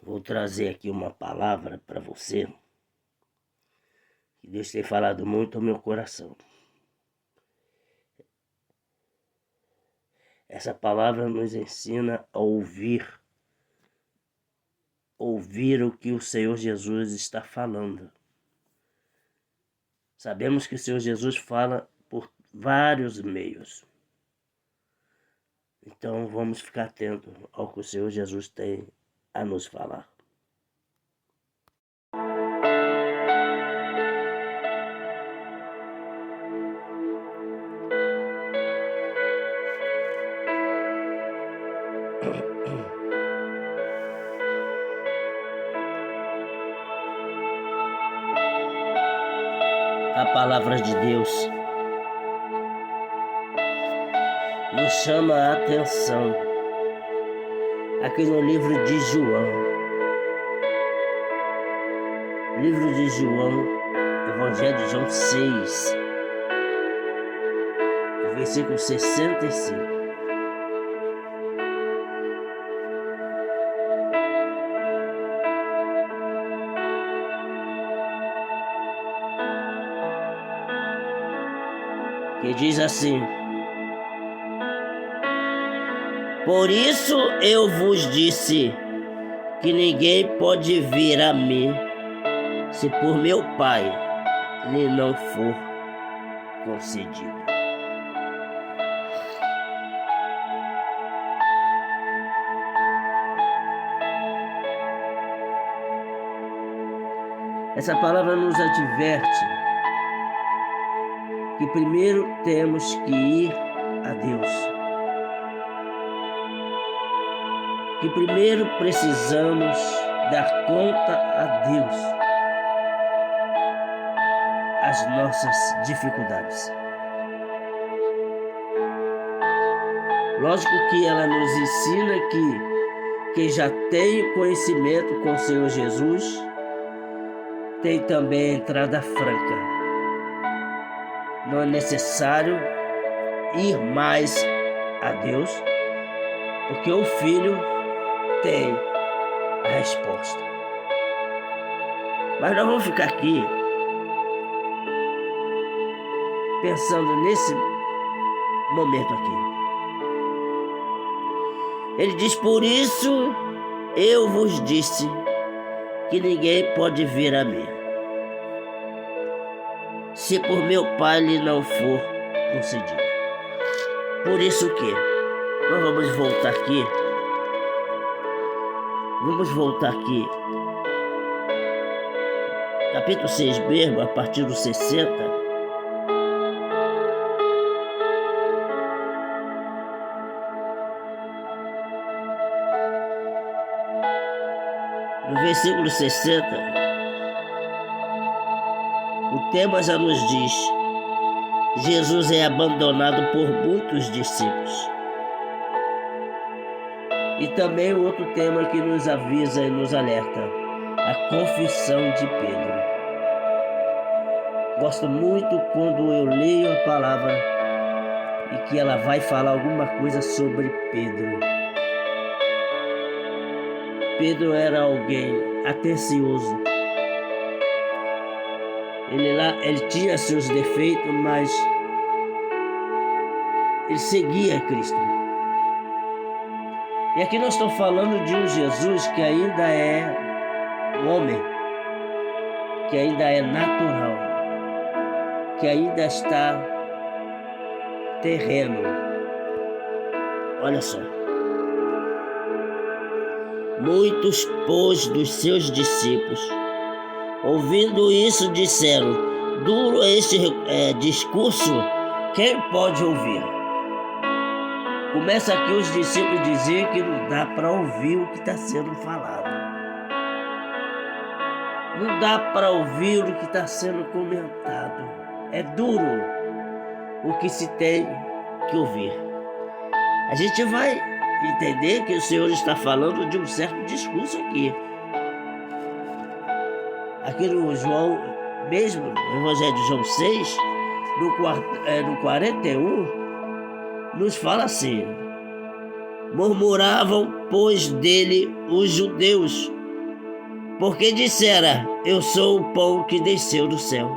Vou trazer aqui uma palavra para você que Deus tem falado muito ao meu coração. Essa palavra nos ensina a ouvir o que o Senhor Jesus está falando. Sabemos que o Senhor Jesus fala por vários meios. Então vamos ficar atentos ao que o Senhor Jesus tem a nos falar. A palavra de Deus nos chama a atenção aqui no livro de João. Livro de João, Evangelho de João 6, versículo 65. Que diz assim: por isso eu vos disse que ninguém pode vir a mim se por meu Pai lhe não for concedido. Essa palavra nos adverte que primeiro temos que ir a Deus. Que primeiro precisamos dar conta a Deus as nossas dificuldades. Lógico que ela nos ensina que quem já tem conhecimento com o Senhor Jesus tem também a entrada franca. Não é necessário ir mais a Deus, porque o Filho tem a resposta. Mas nós vamos ficar aqui pensando nesse momento aqui. Ele diz: por isso eu vos disse que ninguém pode vir a mim se por meu Pai lhe não for concedido. Por isso que nós vamos voltar aqui. Capítulo 6 mesmo, a partir do 60. No versículo 60. O tema já nos diz: Jesus é abandonado por muitos discípulos. E também o outro tema que nos avisa e nos alerta: a confissão de Pedro. Gosto muito quando eu leio a palavra e que ela vai falar alguma coisa sobre Pedro. Pedro era alguém atencioso. Ele tinha seus defeitos, mas ele seguia Cristo. E aqui nós estamos falando de um Jesus que ainda é homem, que ainda é natural, que ainda está terreno. Olha só. Muitos, pois, dos seus discípulos, ouvindo isso, disseram: duro é este discurso, quem pode ouvir? Começa aqui os discípulos dizer que não dá para ouvir o que está sendo falado. Não dá para ouvir o que está sendo comentado. É duro o que se tem que ouvir. A gente vai entender que o Senhor está falando de um certo discurso aqui. Aqui no João, mesmo no Evangelho de João 6, no 41, nos fala assim: murmuravam, pois, dele os judeus, porque dissera: eu sou o pão que desceu do céu.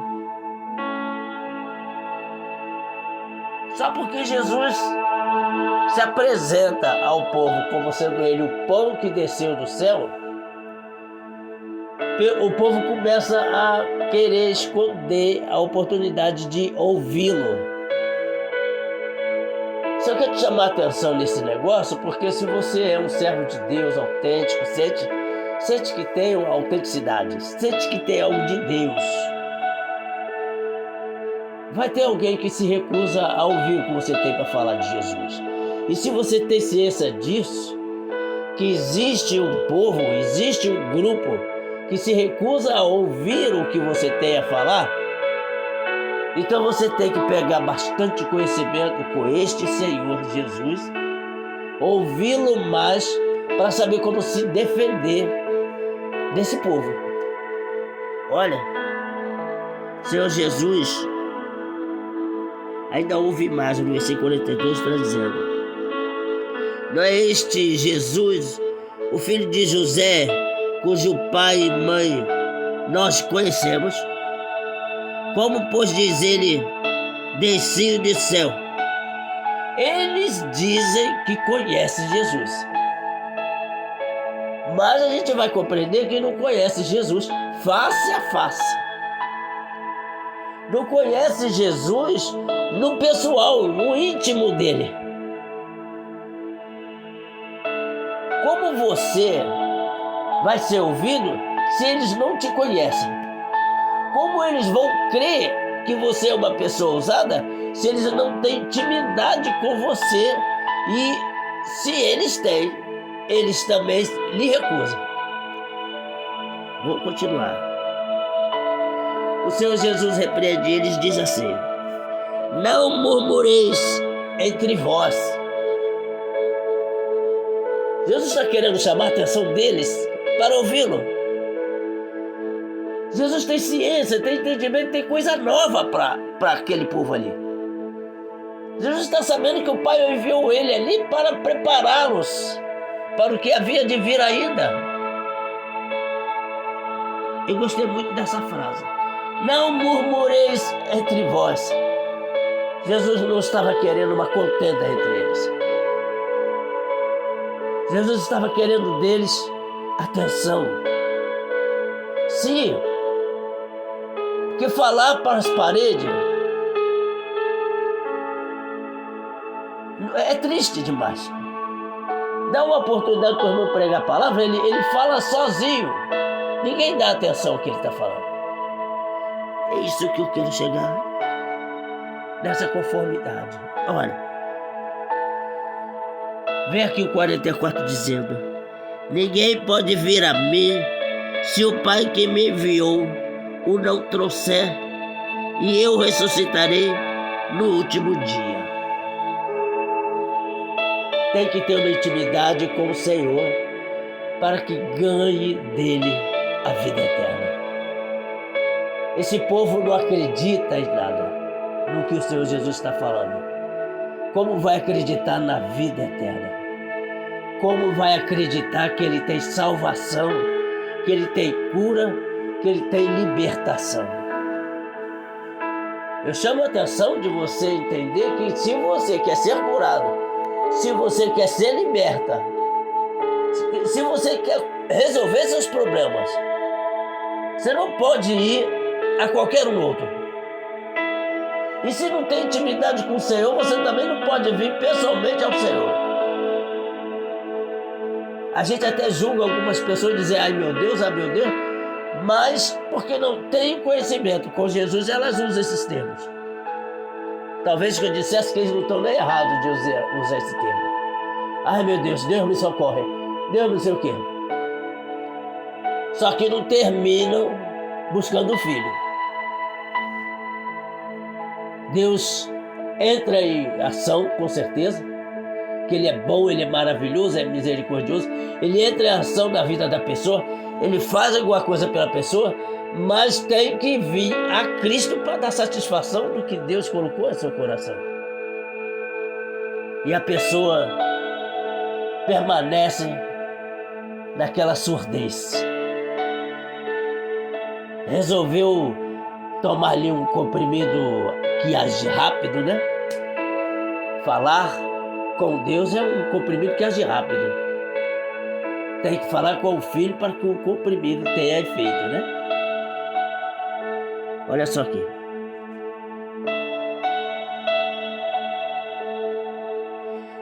Só porque Jesus se apresenta ao povo como sendo ele o pão que desceu do céu, o povo começa a querer esconder a oportunidade de ouvi-lo. Só quero te chamar a atenção nesse negócio, porque se você é um servo de Deus autêntico, sente que tem uma autenticidade, sente que tem algo de Deus, vai ter alguém que se recusa a ouvir o que você tem para falar de Jesus. E se você tem ciência disso, que existe um povo, existe um grupo que se recusa a ouvir o que você tem a falar, então você tem que pegar bastante conhecimento com este Senhor Jesus, ouvi-lo mais para saber como se defender desse povo. Olha, Senhor Jesus ainda ouve mais no versículo 42, está dizendo: não é este Jesus, o filho de José, cujo pai e mãe nós conhecemos? Como, pois, diz ele, desci do céu? Eles dizem que conhecem Jesus, mas a gente vai compreender que não conhece Jesus face a face. Não conhece Jesus no pessoal, no íntimo dele. Como você vai ser ouvido se eles não te conhecem? Como eles vão crer que você é uma pessoa ousada se eles não têm intimidade com você? E se eles têm, eles também lhe recusam. Vou continuar. O Senhor Jesus repreende eles e diz assim: não murmureis entre vós. Jesus está querendo chamar a atenção deles para ouvi-lo. Jesus tem ciência, tem entendimento, tem coisa nova para aquele povo ali. Jesus está sabendo que o Pai enviou ele ali para prepará-los para o que havia de vir ainda. Eu gostei muito dessa frase. Não murmureis entre vós. Jesus não estava querendo uma contenda entre eles. Jesus estava querendo deles atenção. Sim, que falar para as paredes é triste demais. Dá uma oportunidade para o irmão pregar a palavra, ele fala sozinho. Ninguém dá atenção ao que ele está falando. É isso que eu quero chegar, nessa conformidade. Olha, vem aqui o 44 dizendo: ninguém pode vir a mim se o Pai que me enviou o não trouxer, e eu ressuscitarei no último dia. Tem que ter uma intimidade com o Senhor para que ganhe dele a vida eterna. Esse povo não acredita em nada no que o Senhor Jesus está falando. Como vai acreditar na vida eterna? Como vai acreditar que ele tem salvação, que ele tem cura, que ele tem libertação? Eu chamo a atenção de você entender que se você quer ser curado, se você quer ser liberta, se você quer resolver seus problemas, você não pode ir a qualquer um outro. E se não tem intimidade com o Senhor, você também não pode vir pessoalmente ao Senhor. A gente até julga algumas pessoas e dizer: ai meu Deus, mas porque não tem conhecimento com Jesus, elas usam esses termos. Talvez que eu dissesse que eles não estão nem errados de usar esse termo. Ai meu Deus, Deus me socorre, Deus não sei o quê. Só que não terminam buscando o Filho. Deus entra em ação, com certeza, que Ele é bom, Ele é maravilhoso, é misericordioso. Ele entra em ação na vida da pessoa, Ele faz alguma coisa pela pessoa, mas tem que vir a Cristo para dar satisfação do que Deus colocou em seu coração. E a pessoa permanece naquela surdez. resolveu tomar ali um comprimido que age rápido, né? Falar com Deus é um comprimido que age rápido. Tem que falar com o filho para que o comprimido tenha efeito, né? Olha só aqui.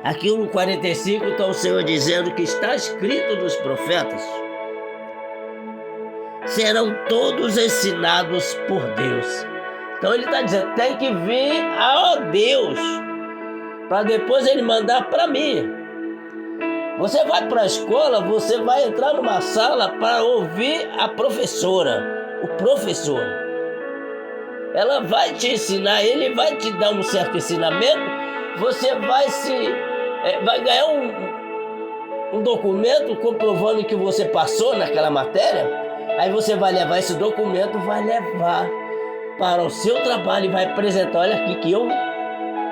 Aqui no 45 está o Senhor dizendo que está escrito nos profetas: serão todos ensinados por Deus. Então ele está dizendo, tem que vir a Deus, para depois ele mandar para mim. Você vai para a escola, você vai entrar numa sala para ouvir a professora, o professor. Ela vai te ensinar, ele vai te dar um certo ensinamento, você vai ganhar um documento comprovando que você passou naquela matéria. Aí você vai levar esse documento, vai levar para o seu trabalho e vai apresentar, olha aqui que eu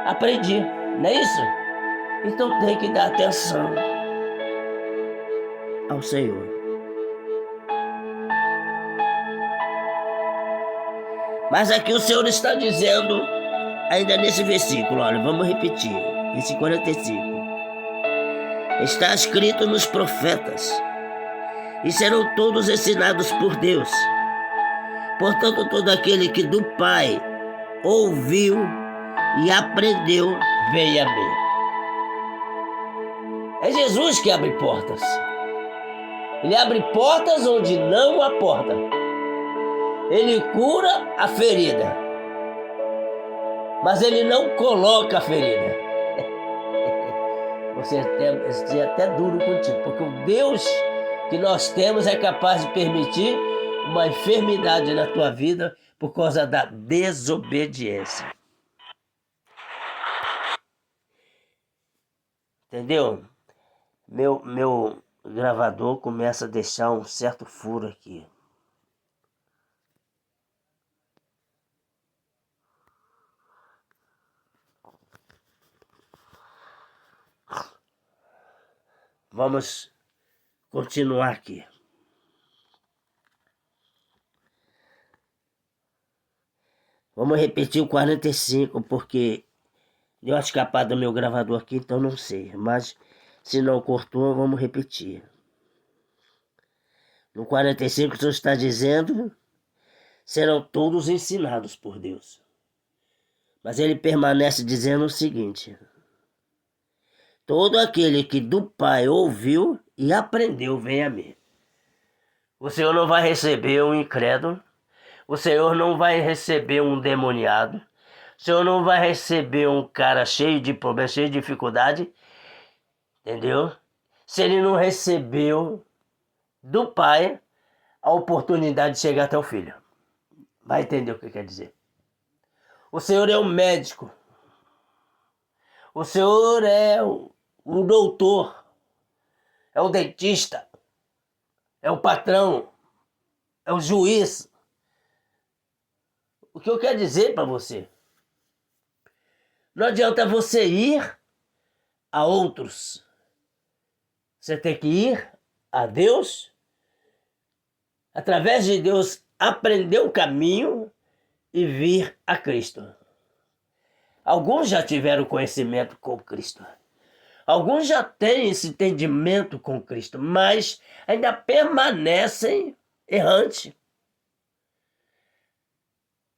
aprendi, não é isso? Então tem que dar atenção ao Senhor. Mas aqui o Senhor está dizendo, ainda nesse versículo, olha, vamos repetir, esse 45. Está escrito nos profetas, e serão todos ensinados por Deus. Portanto, todo aquele que do Pai ouviu e aprendeu, vem a mim. É Jesus que abre portas. Ele abre portas onde não há porta. Ele cura a ferida, mas ele não coloca a ferida. Você é até duro contigo, porque o Deus que nós temos é capaz de permitir uma enfermidade na tua vida por causa da desobediência. Entendeu? Meu gravador começa a deixar um certo furo aqui. Vamos continuar aqui. Vamos repetir o 45, porque deu uma escapada do meu gravador aqui, então não sei. Mas se não cortou, vamos repetir. No 45, o Senhor está dizendo, serão todos ensinados por Deus. Mas ele permanece dizendo o seguinte: todo aquele que do Pai ouviu e aprendeu, vem a mim. O Senhor não vai receber um incrédulo. O Senhor não vai receber um demoniado. O Senhor não vai receber um cara cheio de problemas, cheio de dificuldade. Entendeu? Se ele não recebeu do Pai a oportunidade de chegar até o Filho. Vai entender o que quer dizer. O Senhor é o médico. O Senhor é o doutor. É o dentista. É o patrão. É o juiz. O que eu quero dizer para você? Não adianta você ir a outros. Você tem que ir a Deus, através de Deus, aprender o caminho e vir a Cristo. Alguns já tiveram conhecimento com Cristo. Alguns já têm esse entendimento com Cristo, mas ainda permanecem errantes.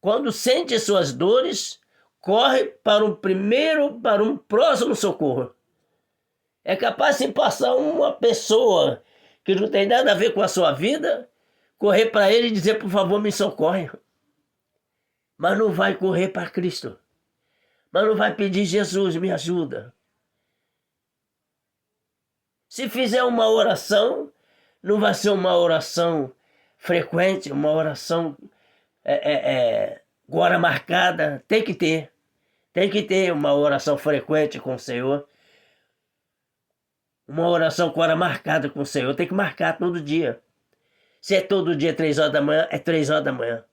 Quando sente suas dores, corre para um próximo socorro. É capaz de passar uma pessoa que não tem nada a ver com a sua vida, correr para ele e dizer, por favor, me socorre. Mas não vai correr para Cristo. Mas não vai pedir, Jesus, me ajuda. Se fizer uma oração, não vai ser uma oração frequente, uma oração hora marcada. Tem que ter uma oração frequente com o Senhor. Uma oração com hora marcada com o Senhor. Tem que marcar todo dia. Se é todo dia 3 horas da manhã, é 3 horas da manhã.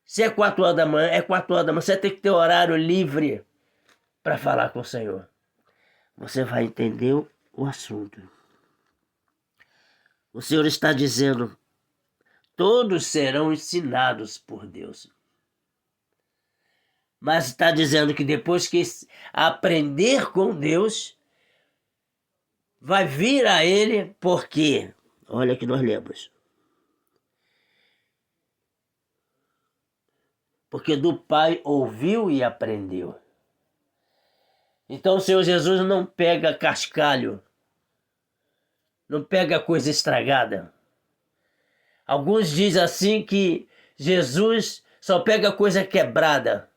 Se é 4 horas da manhã, é 4 horas da manhã. Você tem que ter horário livre para falar com o Senhor. Você vai entender o assunto. O Senhor está dizendo, todos serão ensinados por Deus. Mas está dizendo que depois que aprender com Deus, vai vir a ele, porque, olha que nós lemos, porque do Pai ouviu e aprendeu. Então o Senhor Jesus não pega cascalho, não pega coisa estragada. Alguns dizem assim que Jesus só pega coisa quebrada.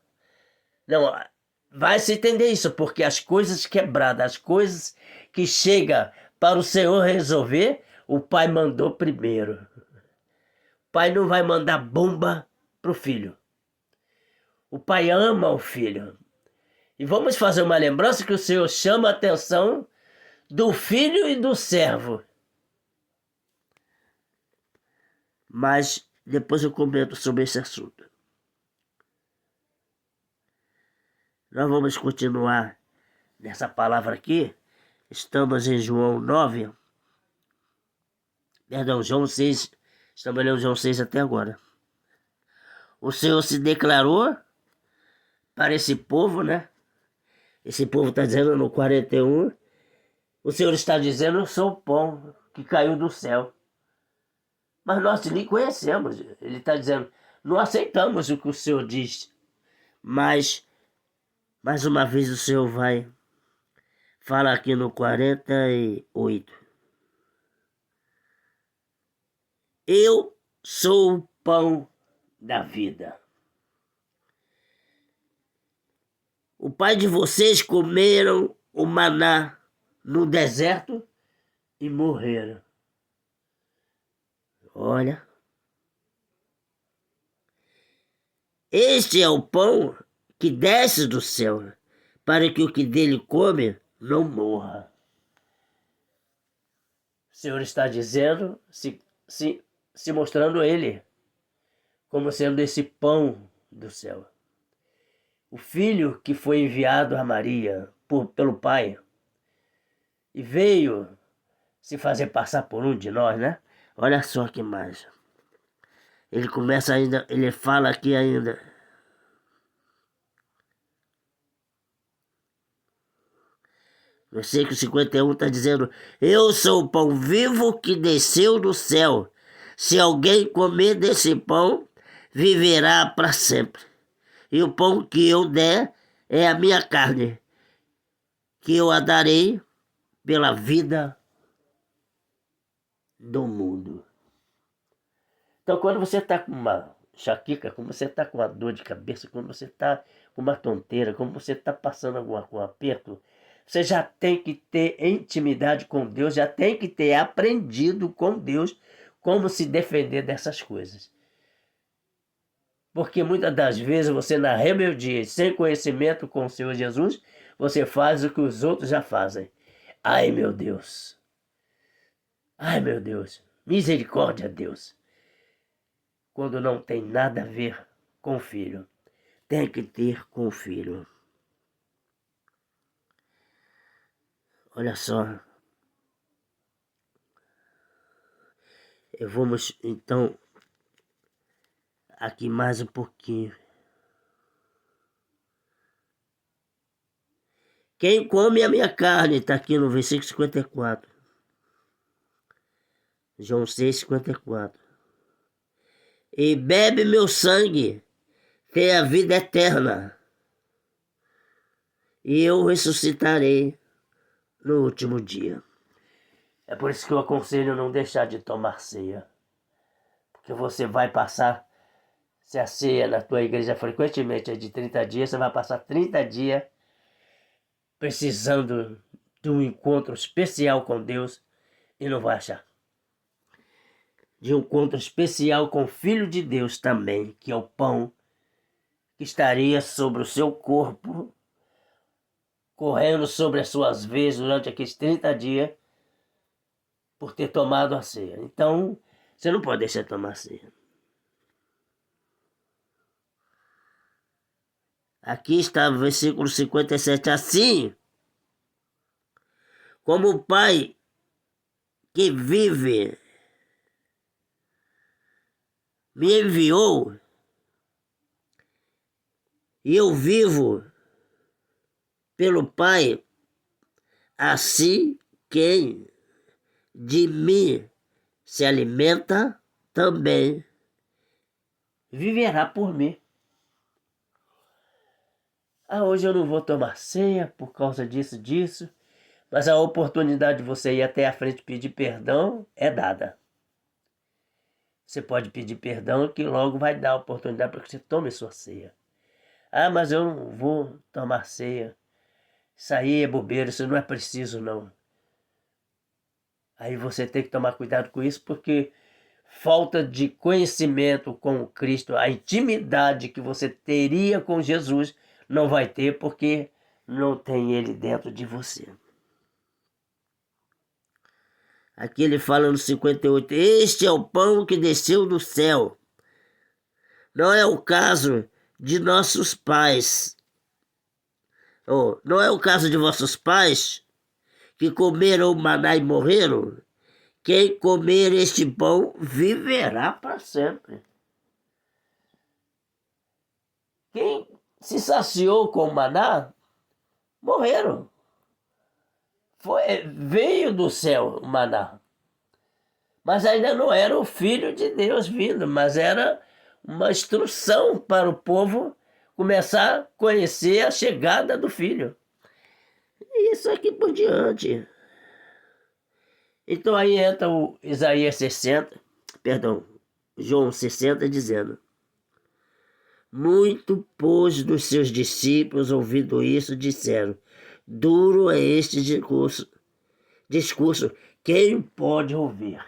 Não, vai se entender isso, porque as coisas quebradas, as coisas que chegam para o Senhor resolver, o Pai mandou primeiro. O Pai não vai mandar bomba para o filho. O Pai ama o filho. E vamos fazer uma lembrança que o Senhor chama a atenção do filho e do servo. Mas depois eu comento sobre esse assunto. Nós vamos continuar nessa palavra aqui. Estamos em João 9. Perdão, João 6. Estamos lendo João 6 até agora. O Senhor se declarou para esse povo, né? Esse povo está dizendo no 41. O Senhor está dizendo, eu sou o pão que caiu do céu. Mas nós nem conhecemos. Ele está dizendo, não aceitamos o que o Senhor diz. Mas, mais uma vez o Senhor vai falar aqui no 48. Eu sou o pão da vida. O pai de vocês comeram o maná no deserto e morreram. Olha. Este é o pão que desce do céu, para que o que dele come não morra. O Senhor está dizendo, se mostrando ele como sendo esse pão do céu. O filho que foi enviado a Maria pelo Pai e veio se fazer passar por um de nós, né? Olha só que mais. Ele começa ainda, ele fala aqui ainda. Versículo 51 está dizendo, eu sou o pão vivo que desceu do céu. Se alguém comer desse pão, viverá para sempre. E o pão que eu der é a minha carne, que eu a darei pela vida do mundo. Então, quando você está com uma enxaqueca, quando você está com uma dor de cabeça, quando você está com uma tonteira, quando você está passando algum aperto, você já tem que ter intimidade com Deus, já tem que ter aprendido com Deus como se defender dessas coisas. Porque muitas das vezes você, na rebeldia, sem conhecimento com o Senhor Jesus, você faz o que os outros já fazem. Ai, meu Deus. Ai, meu Deus. Misericórdia, Deus. Quando não tem nada a ver com o filho. Tem que ter com o filho. Olha só. Vamos, então, aqui mais um pouquinho. Quem come a minha carne, está aqui no versículo 54. João 6, 54. E bebe meu sangue, tem a vida eterna. E eu ressuscitarei no último dia. É por isso que eu aconselho não deixar de tomar ceia. Porque você vai passar, se a ceia na tua igreja frequentemente é de 30 dias, você vai passar 30 dias precisando de um encontro especial com Deus e não vai achar. De um encontro especial com o Filho de Deus também, que é o pão que estaria sobre o seu corpo, correndo sobre as suas veias durante aqueles 30 dias, por ter tomado a ceia. Então, você não pode deixar de tomar a ceia. Aqui está o versículo 57. Assim, como o Pai que vive me enviou e eu vivo pelo Pai, assim quem de mim se alimenta também viverá por mim. Hoje eu não vou tomar ceia por causa disso, mas a oportunidade de você ir até a frente pedir perdão é dada. Você pode pedir perdão que logo vai dar a oportunidade para que você tome sua ceia. Mas eu não vou tomar ceia. Isso aí é bobeira, isso não é preciso não. Aí você tem que tomar cuidado com isso, porque falta de conhecimento com Cristo, a intimidade que você teria com Jesus, não vai ter porque não tem Ele dentro de você. Aqui ele fala no 58, este é o pão que desceu do céu. Não é o caso de nossos pais. Não é o caso de vossos pais que comeram o maná e morreram? Quem comer este pão viverá para sempre. Quem se saciou com o maná, morreram. Veio do céu o maná. Mas ainda não era o Filho de Deus vindo, mas era uma instrução para o povo começar a conhecer a chegada do Filho. E isso aqui por diante. Então aí entra o João 60 dizendo: muito, pois, dos seus discípulos, ouvindo isso, disseram: duro é este discurso, quem pode ouvir?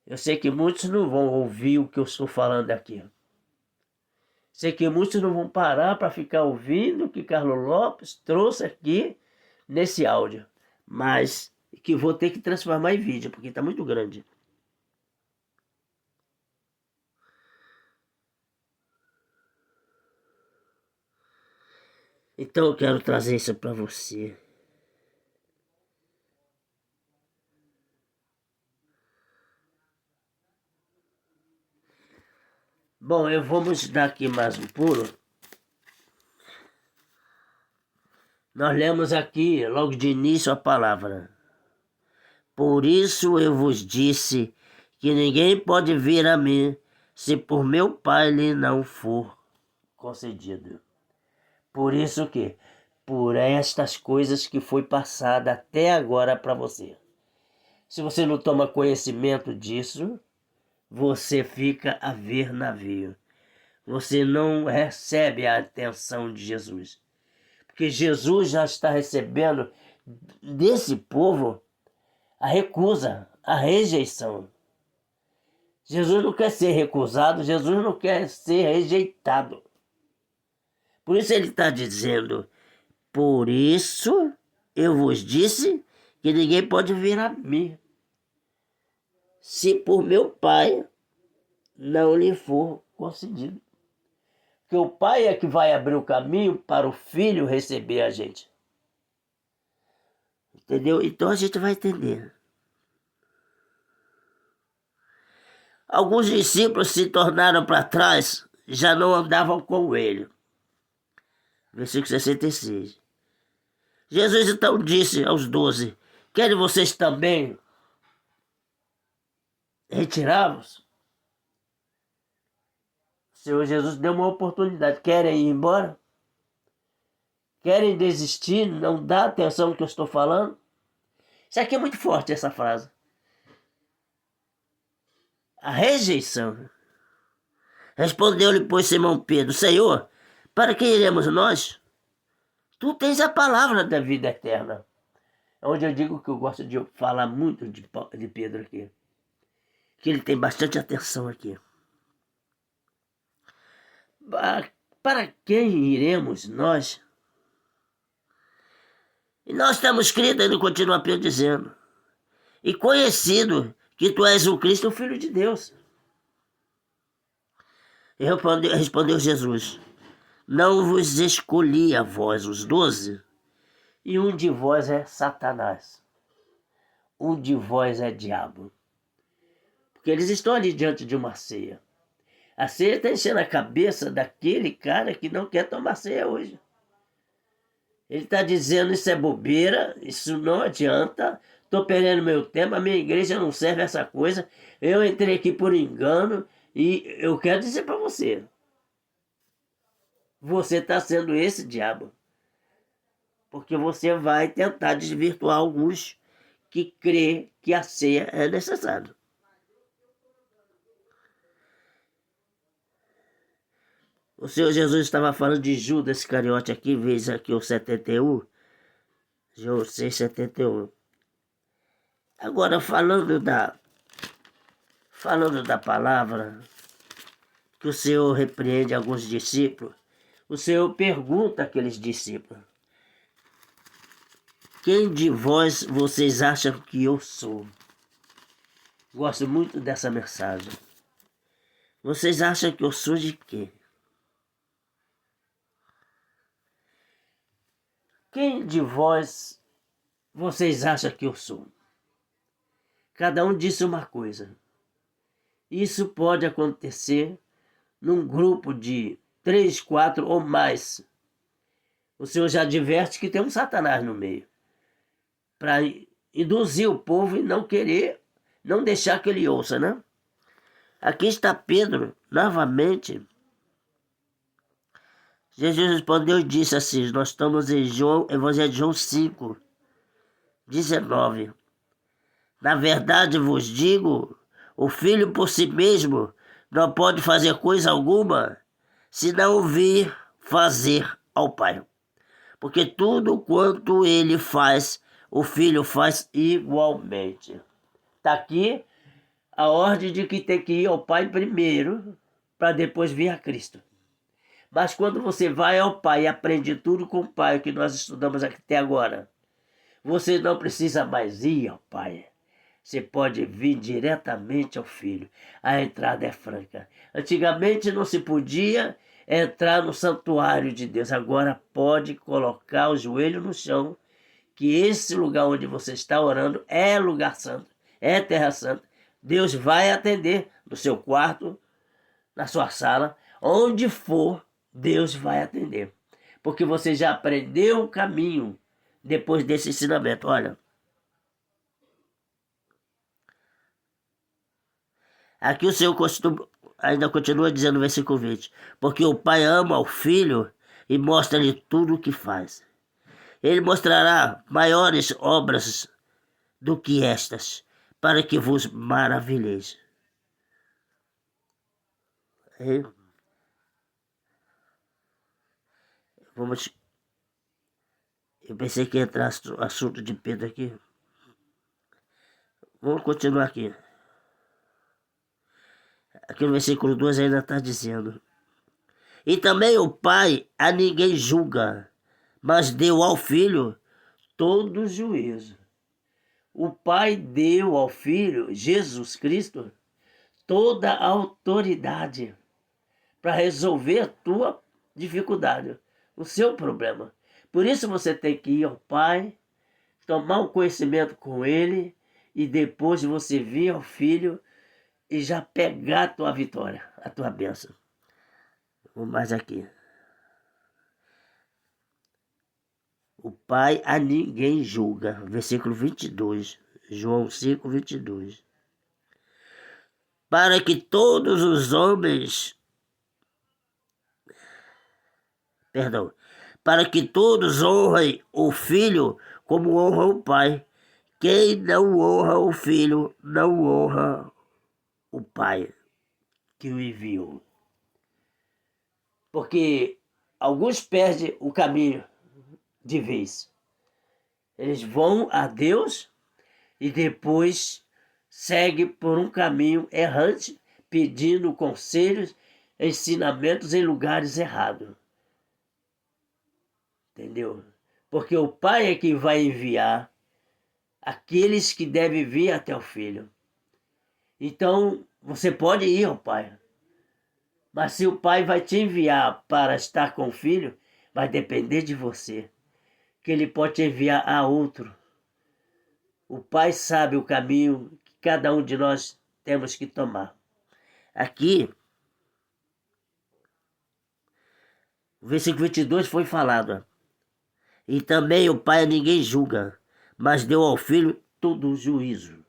Eu sei que muitos não vão ouvir o que eu estou falando aqui. Sei que muitos não vão parar para ficar ouvindo o que Carlos Lopes trouxe aqui nesse áudio. Mas que vou ter que transformar em vídeo, porque está muito grande. Então eu quero trazer isso para você. Bom, vamos dar aqui mais um pulo. Nós lemos aqui, logo de início, a palavra: por isso eu vos disse que ninguém pode vir a mim se por meu Pai lhe não for concedido. Por isso que, por estas coisas que foi passada até agora para você. Se você não toma conhecimento disso, você fica a ver navio. Você não recebe a atenção de Jesus. Porque Jesus já está recebendo desse povo a recusa, a rejeição. Jesus não quer ser recusado, Jesus não quer ser rejeitado. Por isso ele está dizendo: por isso eu vos disse que ninguém pode vir a mim se por meu Pai não lhe for concedido. Porque o Pai é que vai abrir o caminho para o Filho receber a gente. Entendeu? Então a gente vai entender. Alguns discípulos se tornaram para trás, já não andavam com ele. Versículo 66. Jesus então disse aos 12: querem vocês também retirar-vos? O Senhor Jesus deu uma oportunidade. Querem ir embora? Querem desistir? Não dá atenção ao que eu estou falando? Isso aqui é muito forte, essa frase. A rejeição. Respondeu-lhe, pois, Simão Pedro: Senhor, para quem iremos nós? Tu tens a palavra da vida eterna. É onde eu digo que eu gosto de falar muito de Pedro aqui. Que ele tem bastante atenção aqui. Para quem iremos nós? E nós temos crido, ele continua Pedro dizendo, e conhecido que tu és o Cristo, o Filho de Deus. E respondeu Jesus: não vos escolhi a vós os 12, e um de vós é Satanás, um de vós é diabo. Porque eles estão ali diante de uma ceia. A ceia está enchendo a cabeça daquele cara que não quer tomar ceia hoje. Ele está dizendo, isso é bobeira, isso não adianta, estou perdendo meu tempo, a minha igreja não serve essa coisa, eu entrei aqui por engano e eu quero dizer para você, você está sendo esse diabo. Porque você vai tentar desvirtuar alguns que crê que a ceia é necessária. O Senhor Jesus estava falando de Judas Iscariote aqui, veja aqui o 71, João 6,71. Agora, falando da palavra, que o Senhor repreende alguns discípulos, o Senhor pergunta àqueles discípulos, quem de vós vocês acham que eu sou? Gosto muito dessa mensagem. Vocês acham que eu sou de quê? Quem de vós vocês acham que eu sou? Cada um disse uma coisa. Isso pode acontecer num grupo de 3, 4 ou mais. O Senhor já adverte que tem um Satanás no meio. Para induzir o povo e não querer, não deixar que ele ouça, né? Aqui está Pedro, novamente. Jesus respondeu e disse assim, nós estamos em Evangelho de João 5, 19. Na verdade vos digo, o Filho por si mesmo não pode fazer coisa alguma, se não vir fazer ao Pai. Porque tudo quanto ele faz, o Filho faz igualmente. Está aqui a ordem de que tem que ir ao Pai primeiro, para depois vir a Cristo. Mas quando você vai ao Pai e aprende tudo com o Pai, que nós estudamos aqui até agora, você não precisa mais ir ao Pai. Você pode vir diretamente ao Filho. A entrada é franca. Antigamente não se podia entrar no santuário de Deus. Agora pode colocar o joelho no chão, que esse lugar onde você está orando é lugar santo, é terra santa. Deus vai atender no seu quarto, na sua sala, onde for, Deus vai atender. Porque você já aprendeu o caminho depois desse ensinamento. Olha, aqui o Senhor ainda continua dizendo no versículo 20. Porque o Pai ama o Filho e mostra-lhe tudo o que faz. Ele mostrará maiores obras do que estas, para que vos maravilheis. Eu pensei que ia entrar o assunto de Pedro aqui. Vamos continuar aqui. Aqui no versículo 2 ainda está dizendo. E também o Pai a ninguém julga, mas deu ao Filho todo o juízo. O Pai deu ao Filho, Jesus Cristo, toda a autoridade para resolver a tua dificuldade, o seu problema. Por isso você tem que ir ao Pai, tomar um conhecimento com Ele e depois você vir ao Filho e já pegar a tua vitória, a tua bênção. Vamos mais aqui. O Pai a ninguém julga. Versículo 22. João 5, 22. Para que todos os homens... Para que todos honrem o Filho como honram o Pai. Quem não honra o Filho, não honra o Pai que o enviou. Porque alguns perdem o caminho de vez. Eles vão a Deus e depois seguem por um caminho errante, pedindo conselhos, ensinamentos em lugares errados. Entendeu? Porque o Pai é quem vai enviar aqueles que devem vir até o Filho. Então, você pode ir ao Pai. Mas se o Pai vai te enviar para estar com o Filho, vai depender de você. Que Ele pode te enviar a outro. O Pai sabe o caminho que cada um de nós temos que tomar. Aqui, o versículo 22 foi falado. E também o Pai a ninguém julga, mas deu ao Filho todo o juízo.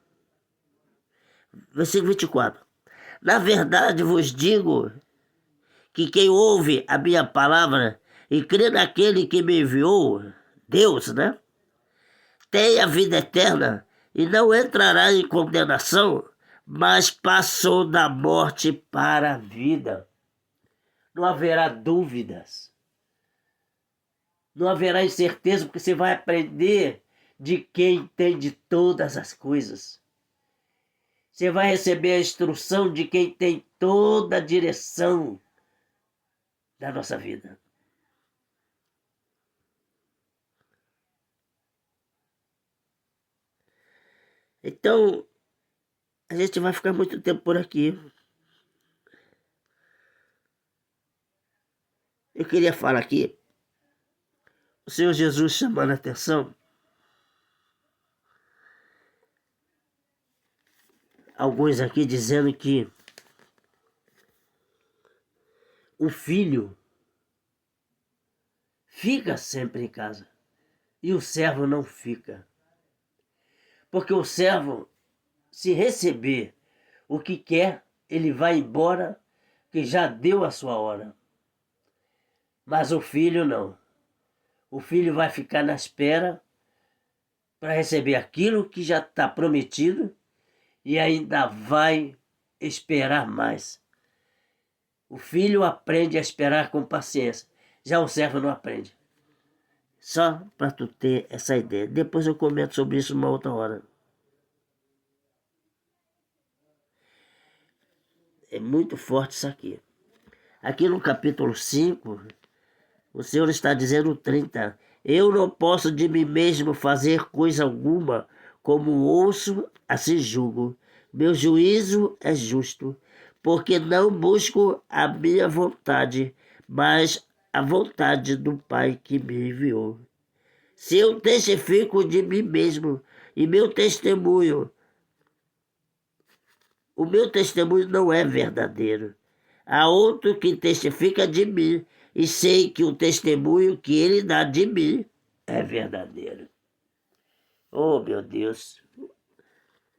Versículo 24. Na verdade vos digo que quem ouve a minha palavra e crê naquele que me enviou, Deus, né? Tem a vida eterna e não entrará em condenação, mas passou da morte para a vida. Não haverá dúvidas. Não haverá incerteza, porque você vai aprender de quem entende todas as coisas. Você vai receber a instrução de quem tem toda a direção da nossa vida. Então, a gente vai ficar muito tempo por aqui. Eu queria falar aqui, o Senhor Jesus chamando a atenção, alguns aqui dizendo que o filho fica sempre em casa e o servo não fica. Porque o servo, se receber o que quer, ele vai embora, que já deu a sua hora. Mas o filho não. O filho vai ficar na espera para receber aquilo que já está prometido e ainda vai esperar mais. O filho aprende a esperar com paciência. Já o servo não aprende. Só para tu ter essa ideia. Depois eu comento sobre isso uma outra hora. É muito forte isso aqui. Aqui no capítulo 5, o Senhor está dizendo 30. Eu não posso de mim mesmo fazer coisa alguma, como ouço, assim julgo. Meu juízo é justo, porque não busco a minha vontade, mas a vontade do Pai que me enviou. Se eu testifico de mim mesmo, e o meu testemunho não é verdadeiro. Há outro que testifica de mim, e sei que o testemunho que ele dá de mim é verdadeiro. Oh, meu Deus.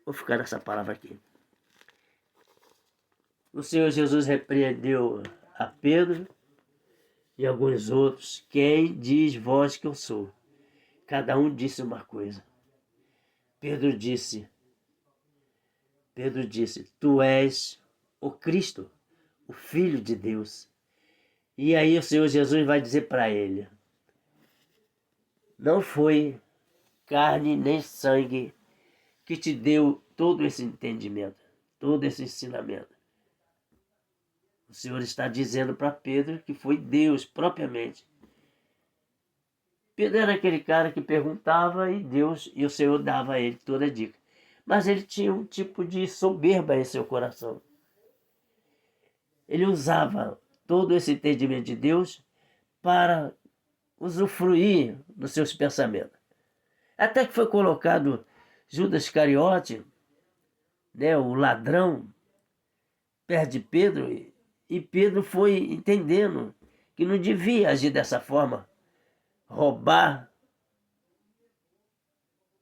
Vou ficar nessa palavra aqui. O Senhor Jesus repreendeu a Pedro e alguns outros. Quem diz vós que eu sou? Cada um disse uma coisa. Pedro disse, tu és o Cristo, o Filho de Deus. E aí o Senhor Jesus vai dizer para ele, não foi carne nem sangue que te deu todo esse entendimento, todo esse ensinamento. O Senhor está dizendo para Pedro que foi Deus propriamente. Pedro era aquele cara que perguntava e o Senhor dava a ele toda a dica. Mas ele tinha um tipo de soberba em seu coração. Ele usava todo esse entendimento de Deus para usufruir dos seus pensamentos. Até que foi colocado Judas Iscariote, né, o ladrão, perto de Pedro, e Pedro foi entendendo que não devia agir dessa forma, roubar.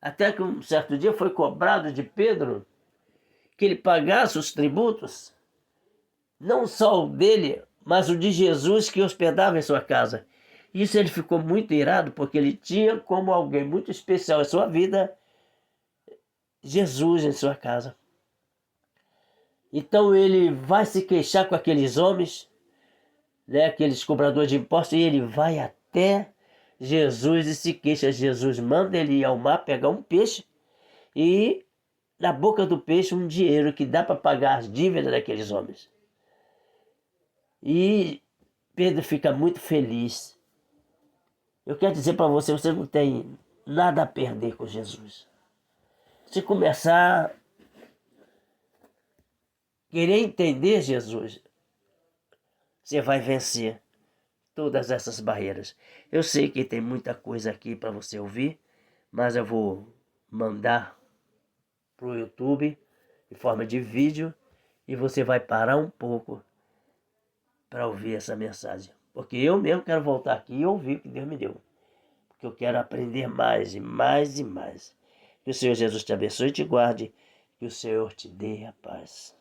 Até que um certo dia foi cobrado de Pedro que ele pagasse os tributos, não só o dele, mas o de Jesus que hospedava em sua casa. Isso ele ficou muito irado, porque ele tinha como alguém muito especial em sua vida, Jesus em sua casa. Então ele vai se queixar com aqueles homens, né, aqueles cobradores de impostos, e ele vai até Jesus e se queixa. Jesus manda ele ir ao mar pegar um peixe e na boca do peixe um dinheiro que dá para pagar as dívidas daqueles homens. E Pedro fica muito feliz. Eu quero dizer para você, você não tem nada a perder com Jesus. Se começar a querer entender Jesus, você vai vencer todas essas barreiras. Eu sei que tem muita coisa aqui para você ouvir, mas eu vou mandar para o YouTube em forma de vídeo e você vai parar um pouco para ouvir essa mensagem. Porque eu mesmo quero voltar aqui e ouvir o que Deus me deu. Porque eu quero aprender mais e mais e mais. Que o Senhor Jesus te abençoe e te guarde. Que o Senhor te dê a paz.